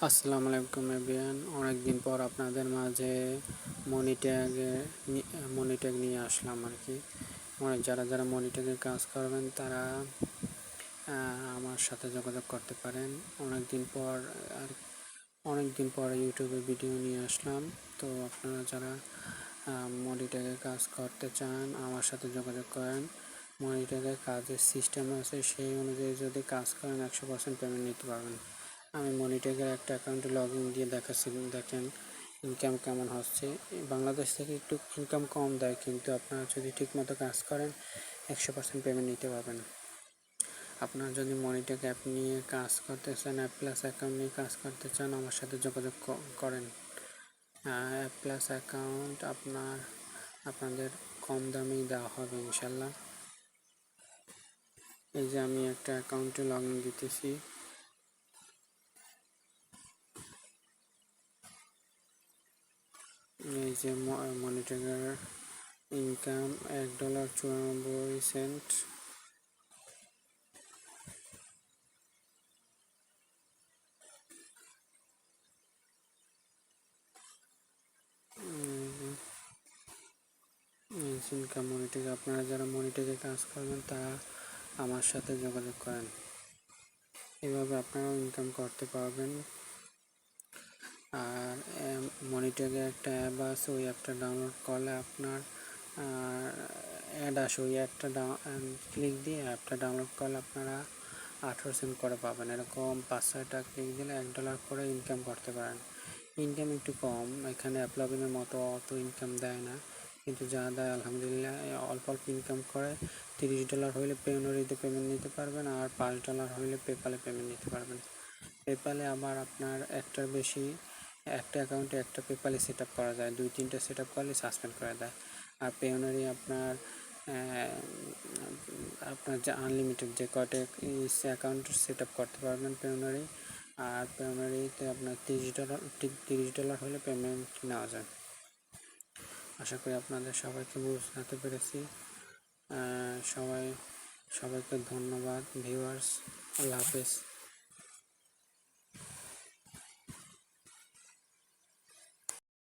আসসালামু আলাইকুম এভরিওয়ান। অনেকদিন পর আপনাদের মাঝে মনিট্যাগ নিয়ে আসলাম আর কি। যারা মনিট্যাগে কাজ করবেন তারা আমার সাথে যোগাযোগ করতে পারেন। অনেকদিন পর ইউটিউবে ভিডিও নিয়ে আসলাম। তো আপনারা যারা মনিট্যাগে কাজ করতে চান আমার সাথে যোগাযোগ করেন। মনিট্যাগে কাজের সিস্টেম আছে, সেই অনুযায়ী যদি কাজ করেন 100% পেমেন্ট নিতে পারবেন। আমি মনিট্যাগের একটা অ্যাকাউন্টে লগ ইন দিয়ে দেখাচ্ছি, দেখেন ইনকাম কেমন হচ্ছে। বাংলাদেশ থেকে একটু ইনকাম কম দেয়, কিন্তু আপনারা যদি ঠিকমতো কাজ করেন 100% পেমেন্ট নিতে পারবেন। আপনারা যদি মনিট্যাগ অ্যাপ নিয়ে কাজ করতে চান, অ্যাপ প্লাস অ্যাকাউন্ট নিয়ে কাজ করতে চান, আমার সাথে যোগাযোগ করেন। অ্যাপ প্লাস অ্যাকাউন্ট আপনাদের কম দামেই দেওয়া হবে ইনশাল্লাহ। এই যে আমি একটা অ্যাকাউন্টে লগ ইন দিতেছি। এই যে মনিট্যাগের ইনকাম $1.94। ইনকাম মনিট্যাগ, আপনারা যারা মনিট্যাগে কাজ করবেন তারা আমার সাথে যোগাযোগ করেন। এভাবে আপনারাও ইনকাম করতে পারবেন। আর মনিট্যাগে একটা অ্যাপ আছে, ওই অ্যাপটা ডাউনলোড করলে আপনার অ্যাড আসে, ওই অ্যাপটা ক্লিক দিয়ে অ্যাপটা ডাউনলোড করলে আপনারা 18 সেন্ট করে পাবেন। এরকম 5-6টা ক্লিক দিলে $1 করে ইনকাম করতে পারেন। ইনকাম একটু কম, এখানে অ্যাপলবিনের মতো অত ইনকাম দেয় না, কিন্তু যা দেয় আলহামদুলিল্লাহ অল্প অল্প ইনকাম করে। $30 হইলে পেওনারিতে পেমেন্ট নিতে পারবেন, আর $5 হইলে পেপালে পেমেন্ট নিতে পারবেন। পেপালে আবার আপনার একটার বেশি একটা অ্যাকাউন্টে একটা পেপালে সেট আপ করা যায়, 2-3টা সেট আপ করলে সাসপেন্ড করে দেয়। আর পেওনারি আপনার যে আনলিমিটেড যে কয়টা অ্যাকাউন্ট সেট আপ করতে পারবেন পেওনারি। আর পেওনারিতে আপনার $30 হলে পেমেন্ট নেওয়া যায়। আশা করি আপনাদের সবাইকে বোঝাতে পেরেছি। সবাইকে ধন্যবাদ ভিউয়ার্স। আল্লাহ হাফেজ।